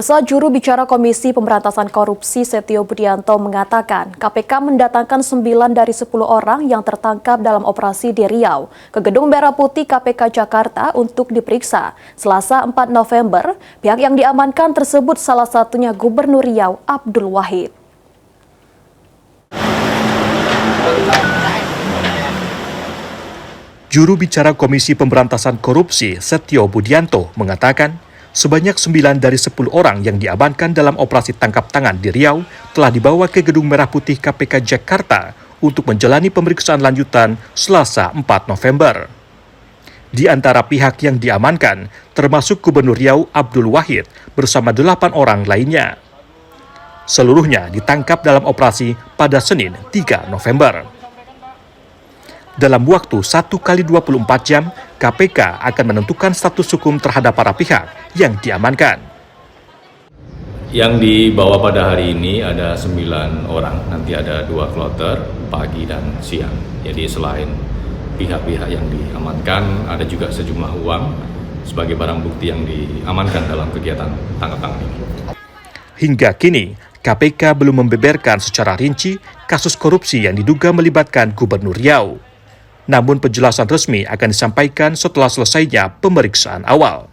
Pemirsa, juru bicara Komisi Pemberantasan Korupsi Setio Budianto mengatakan KPK mendatangkan 9 dari 10 orang yang tertangkap dalam operasi di Riau ke Gedung Merah Putih KPK Jakarta untuk diperiksa. Selasa 4 November, pihak yang diamankan tersebut salah satunya Gubernur Riau Abdul Wahid. Juru bicara Komisi Pemberantasan Korupsi Setio Budianto mengatakan sebanyak 9 dari 10 orang yang diamankan dalam operasi tangkap tangan di Riau telah dibawa ke Gedung Merah Putih KPK Jakarta untuk menjalani pemeriksaan lanjutan Selasa 4 November. Di antara pihak yang diamankan termasuk Gubernur Riau Abdul Wahid bersama 8 orang lainnya. Seluruhnya ditangkap dalam operasi pada Senin 3 November. Dalam waktu 1 kali 24 jam, KPK akan menentukan status hukum terhadap para pihak yang diamankan. Yang dibawa pada hari ini ada 9 orang, nanti ada 2 kloter, pagi dan siang. Jadi selain pihak-pihak yang diamankan, ada juga sejumlah uang sebagai barang bukti yang diamankan dalam kegiatan tangkap tangan ini. Hingga kini, KPK belum membeberkan secara rinci kasus korupsi yang diduga melibatkan Gubernur Riau. Namun penjelasan resmi akan disampaikan setelah selesainya pemeriksaan awal.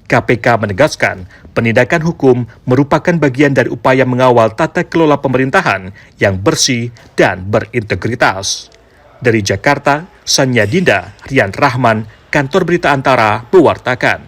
KPK menegaskan penindakan hukum merupakan bagian dari upaya mengawal tata kelola pemerintahan yang bersih dan berintegritas. Dari Jakarta, Sanya Dinda, Rian Rahman, Kantor Berita Antara, mewartakan.